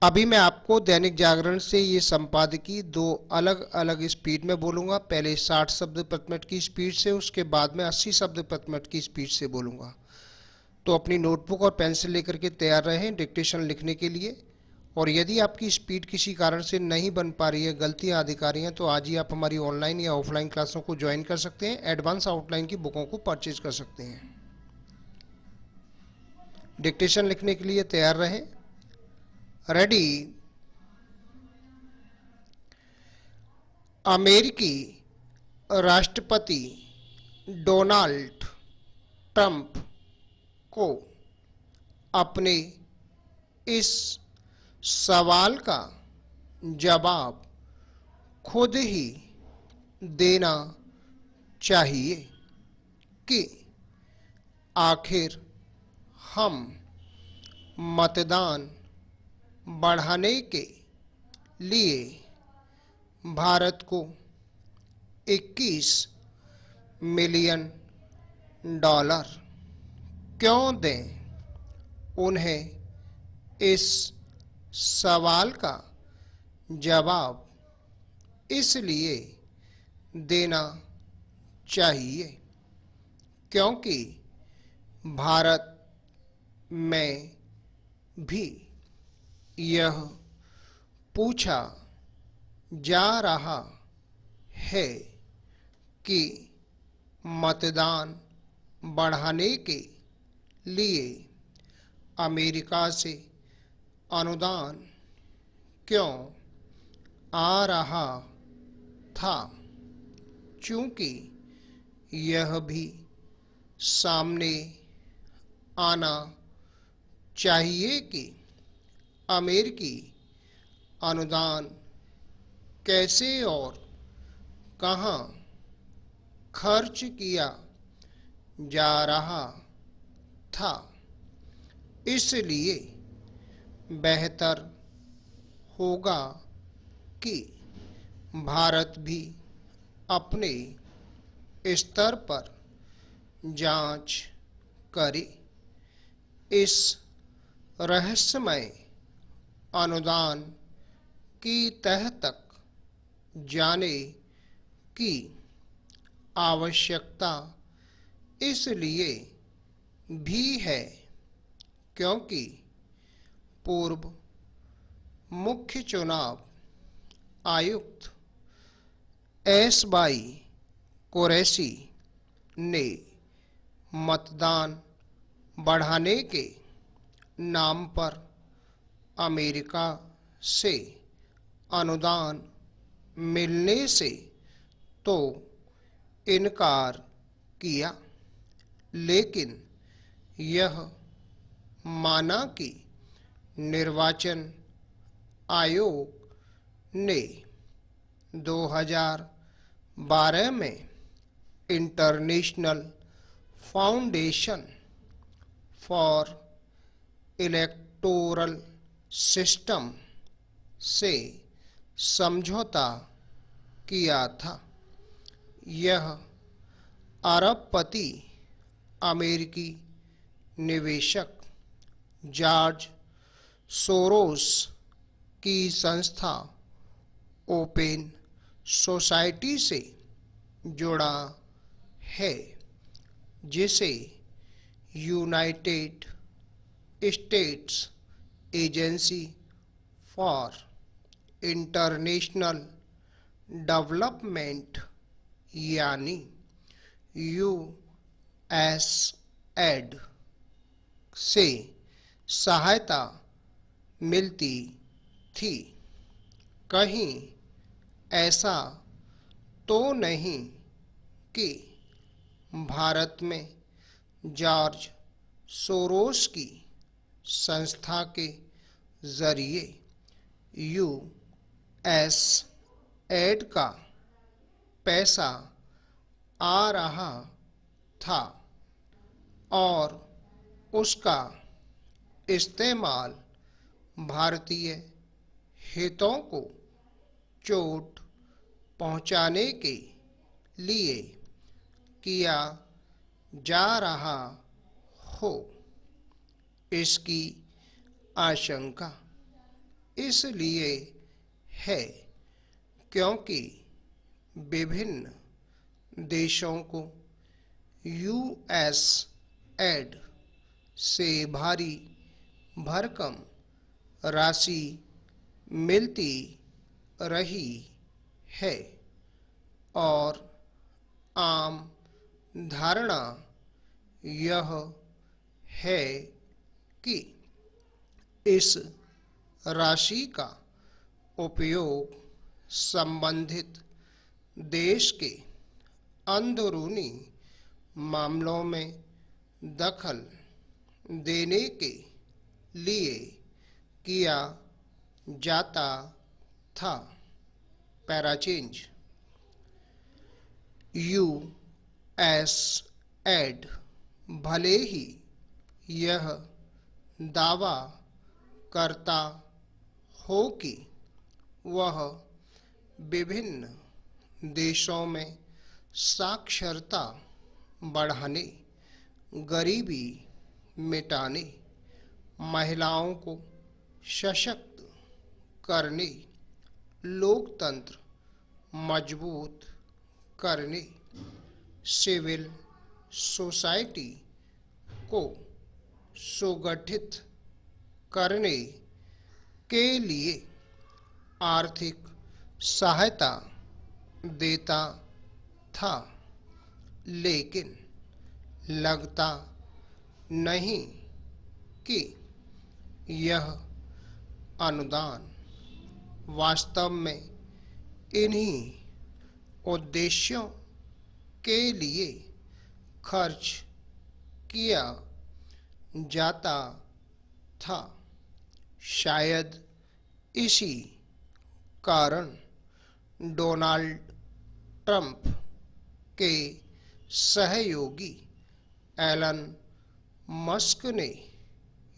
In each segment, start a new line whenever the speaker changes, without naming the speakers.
अभी मैं आपको दैनिक जागरण से ये संपादकीय दो अलग अलग स्पीड में बोलूँगा। पहले 60 शब्द प्रति मिनट की स्पीड से, उसके बाद में 80 शब्द प्रति मिनट की स्पीड से बोलूँगा। तो अपनी नोटबुक और पेंसिल लेकर के तैयार रहें डिक्टेशन लिखने के लिए। और यदि आपकी स्पीड किसी कारण से नहीं बन पा रही है, गलतियाँ आ दिखा रही हैं, तो आज ही आप हमारी ऑनलाइन या ऑफलाइन क्लासों को ज्वाइन कर सकते हैं। एडवांस आउटलाइन की बुकों को परचेज कर सकते हैं। डिक्टेशन लिखने के लिए तैयार रहें। रेडी। अमेरिकी राष्ट्रपति डोनाल्ड ट्रंप को अपने इस सवाल का जवाब खुद ही देना चाहिए कि आखिर हम मतदान बढ़ाने के लिए भारत को 21 मिलियन डॉलर क्यों दें। उन्हें इस सवाल का जवाब इसलिए देना चाहिए क्योंकि भारत में भी यह पूछा जा रहा है कि मतदान बढ़ाने के लिए अमेरिका से अनुदान क्यों आ रहा था, चूंकि यह भी सामने आना चाहिए कि अमेरिकी अनुदान कैसे और कहां खर्च किया जा रहा था। इसलिए बेहतर होगा कि भारत भी अपने स्तर पर जांच करे। इस रहस्यमय अनुदान की तह तक जाने की आवश्यकता इसलिए भी है क्योंकि पूर्व मुख्य चुनाव आयुक्त एस. कुरैशी ने मतदान बढ़ाने के नाम पर अमेरिका से अनुदान मिलने से तो इनकार किया, लेकिन यह माना कि निर्वाचन आयोग ने 2012 में international foundation for electoral system से समझौता किया था। यह अरबपति अमेरिकी निवेशक जॉर्ज सोरोस की संस्था ओपन सोसाइटी से जुड़ा है, जिसे United states agency for international development यानी यूएसएड से सहायता मिलती थी। कहीं ऐसा तो नहीं कि भारत में जॉर्ज सोरोस की संस्था के जरिए यूएसएड का पैसा आ रहा था और उसका इस्तेमाल भारतीय हितों को चोट पहुंचाने के लिए किया जा रहा हो, इसकी आशंका इसलिए है क्योंकि विभिन्न देशों को यूएसएड से भारी भरकम राशि मिलती रही है और आम धारणा यह है कि इस राशि का उपयोग संबंधित देश के अंदरूनी मामलों में दखल देने के लिए किया जाता था। पैराचेंज। यूएसएड भले ही यह दावा करता हो कि वह विभिन्न देशों में साक्षरता बढ़ाने, गरीबी मिटाने, महिलाओं को सशक्त करने, लोकतंत्र मजबूत करने, सिविल सोसाइटी को सुगठित करने के लिए आर्थिक सहायता देता था, लेकिन लगता नहीं कि यह अनुदान वास्तव में इन्हीं उद्देश्यों के लिए खर्च किया जाता था। शायद इसी कारण डोनाल्ड ट्रंप के सहयोगी एलन मस्क ने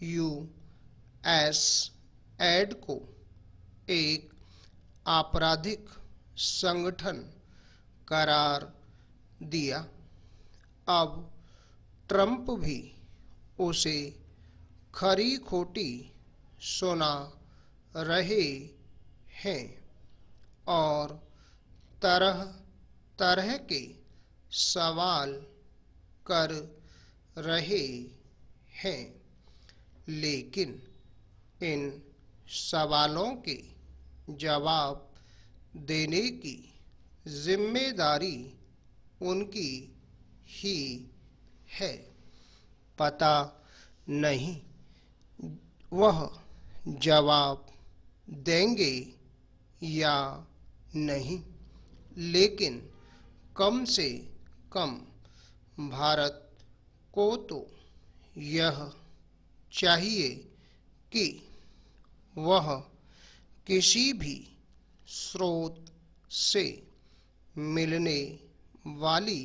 यूएसएड को एक आपराधिक संगठन करार दिया। अब ट्रंप भी उसे खरी खोटी सुना रहे हैं और तरह तरह के सवाल कर रहे हैं, लेकिन इन सवालों के जवाब देने की जिम्मेदारी उनकी ही है। पता नहीं वह जवाब देंगे या नहीं, लेकिन कम से कम भारत को तो यह चाहिए कि वह किसी भी स्रोत से मिलने वाली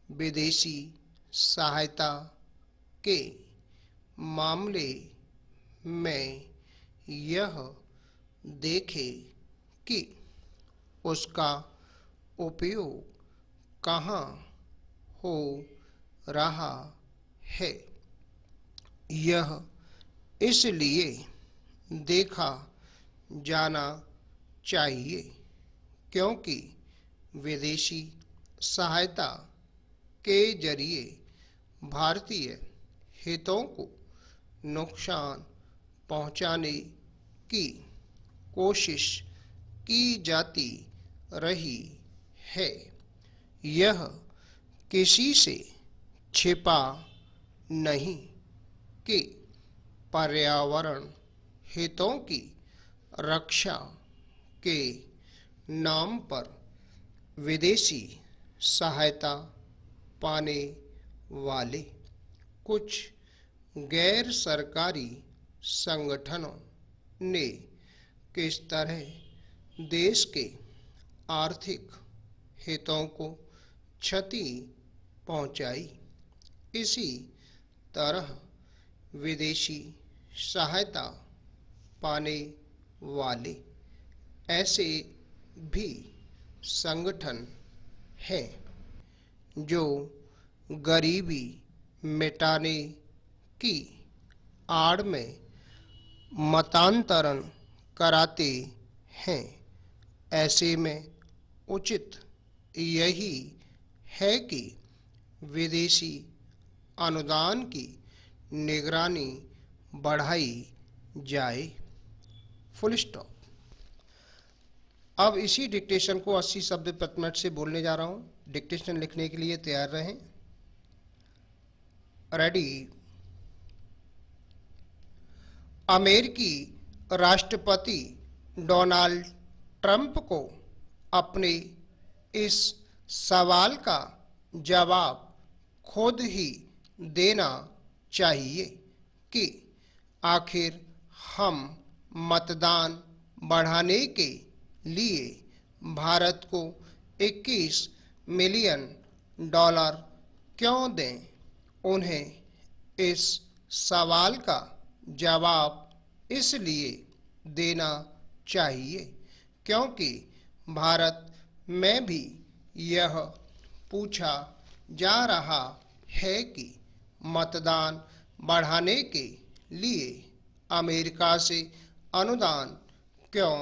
विदेशी सहायता के मामले में यह देखे कि उसका उपयोग कहाँ हो रहा है। यह इसलिए देखा जाना चाहिए क्योंकि विदेशी सहायता के जरिए भारतीय हितों को नुकसान पहुंचाने की कोशिश की जाती रही है। यह किसी से छिपा नहीं कि पर्यावरण हितों की रक्षा के नाम पर विदेशी सहायता पाने वाले कुछ गैर सरकारी संगठनों ने किस तरह देश के आर्थिक हितों को क्षति पहुंचाई। इसी तरह विदेशी सहायता पाने वाले ऐसे भी संगठन हैं जो गरीबी मिटाने की आड़ में मतांतरण कराते हैं। ऐसे में उचित यही है कि विदेशी अनुदान की निगरानी बढ़ाई जाए। Full stop. अब इसी डिक्टेशन को 80 शब्द प्रति मिनट से बोलने जा रहा हूं। डिक्टेशन लिखने के लिए तैयार रहें। रेडी। अमेरिकी राष्ट्रपति डोनाल्ड ट्रंप को अपने इस सवाल का जवाब खुद ही देना चाहिए कि आखिर हम मतदान बढ़ाने के लिए भारत को 21 मिलियन डॉलर क्यों दें। उन्हें इस सवाल का जवाब इसलिए देना चाहिए क्योंकि भारत में भी यह पूछा जा रहा है कि मतदान बढ़ाने के लिए अमेरिका से अनुदान क्यों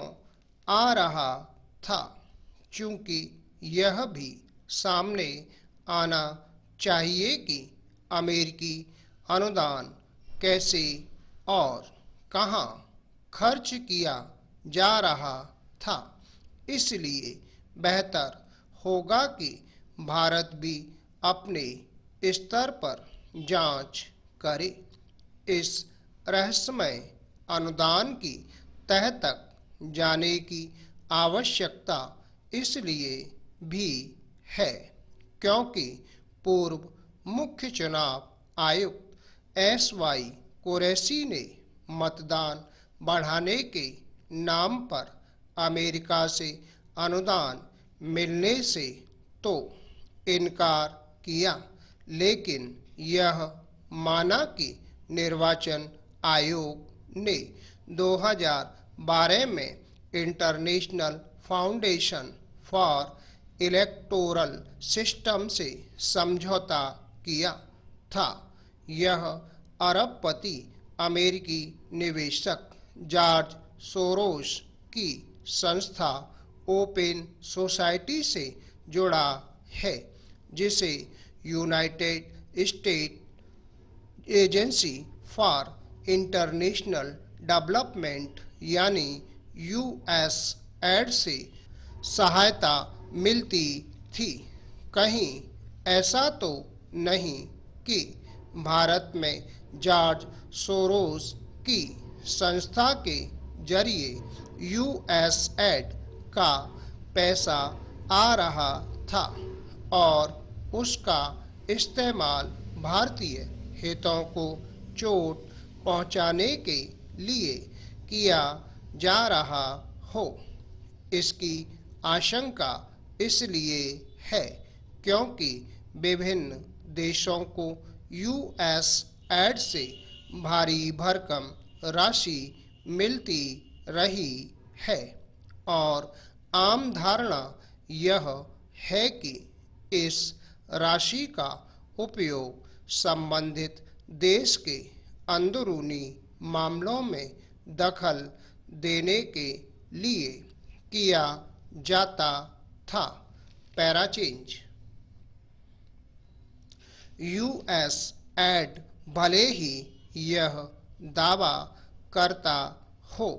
आ रहा था, चूंकि यह भी सामने आना चाहिए कि अमेरिकी अनुदान कैसे और कहां खर्च किया जा रहा था। इसलिए बेहतर होगा कि भारत भी अपने स्तर पर जांच करे। इस रहस्यमय अनुदान की तह तक जाने की आवश्यकता इसलिए भी है क्योंकि पूर्व मुख्य चुनाव आयुक्त एस.वाई. कुरैशी ने मतदान बढ़ाने के नाम पर अमेरिका से अनुदान मिलने से तो इनकार किया, लेकिन यह माना कि निर्वाचन आयोग ने 2012 में international foundation for electoral system से समझौता किया था। यह अरबपति अमेरिकी निवेशक जॉर्ज सोरोस की संस्था ओपन सोसाइटी से जुड़ा है, जिसे United state agency for international development यानी यूएसएड से सहायता मिलती थी। कहीं ऐसा तो नहीं कि भारत में जॉर्ज सोरोस की संस्था के जरिए यूएसएड का पैसा आ रहा था और उसका इस्तेमाल भारतीय हितों को चोट पहुंचाने के लिए किया जा रहा हो। इसकी आशंका इसलिए है क्योंकि विभिन्न देशों को यूएसएड से भारी भरकम राशि मिलती रही है और आम धारणा यह है कि इस राशि का उपयोग संबंधित देश के अंदरूनी मामलों में दखल देने के लिए किया जाता था। पैराचेंज। यूएसएड भले ही यह दावा करता हो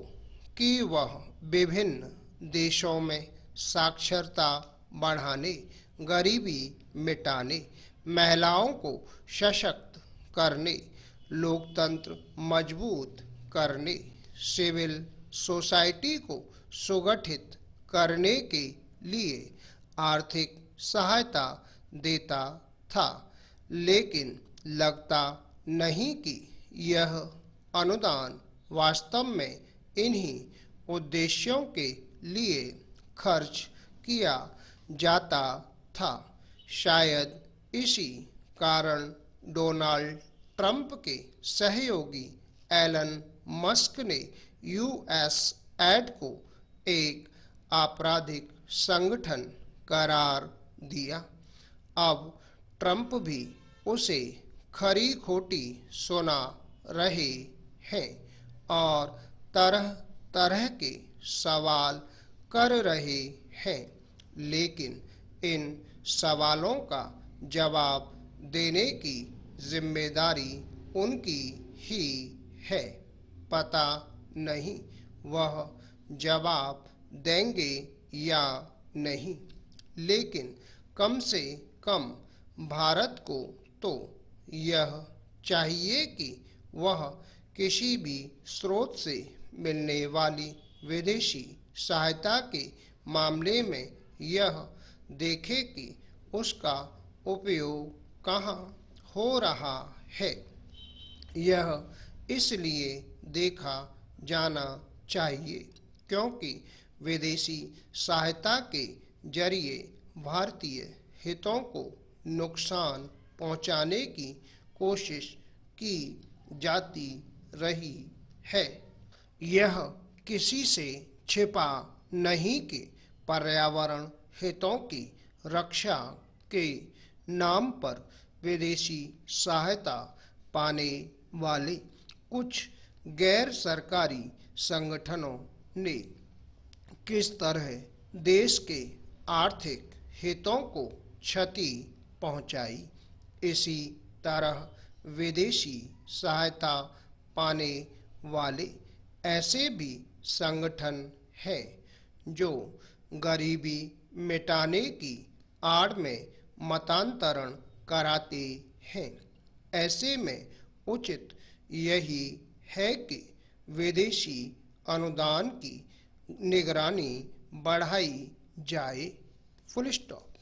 कि वह विभिन्न देशों में साक्षरता बढ़ाने, गरीबी मिटाने, महिलाओं को सशक्त करने, लोकतंत्र मजबूत करने, सिविल सोसाइटी को सुगठित करने के लिए आर्थिक सहायता देता था, लेकिन लगता नहीं कि यह अनुदान वास्तव में इन्हीं उद्देश्यों के लिए खर्च किया जाता था। शायद इसी कारण डोनाल्ड ट्रंप के सहयोगी एलन मस्क ने यूएसएड को एक आपराधिक संगठन करार दिया। अब ट्रंप भी उसे खरी खोटी सुना रहे हैं और तरह तरह के सवाल कर रहे हैं, लेकिन इन सवालों का जवाब देने की जिम्मेदारी उनकी ही है। पता नहीं वह जवाब देंगे या नहीं, लेकिन कम से कम भारत को तो यह चाहिए कि वह किसी भी स्रोत से मिलने वाली विदेशी सहायता के मामले में यह देखे कि उसका उपयोग कहाँ हो रहा है। यह इसलिए देखा जाना चाहिए क्योंकि विदेशी सहायता के जरिए भारतीय हितों को नुकसान पहुंचाने की कोशिश की जाती रही है। यह किसी से छिपा नहीं कि पर्यावरण हितों की रक्षा के नाम पर विदेशी सहायता पाने वाले कुछ गैर सरकारी संगठनों ने किस तरह देश के आर्थिक हितों को क्षति पहुंचाई। इसी तरह विदेशी सहायता पाने वाले ऐसे भी संगठन हैं जो गरीबी मिटाने की आड़ में मतांतरण कराते हैं। ऐसे में उचित यही है कि विदेशी अनुदान की निगरानी बढ़ाई जाए। Full stop.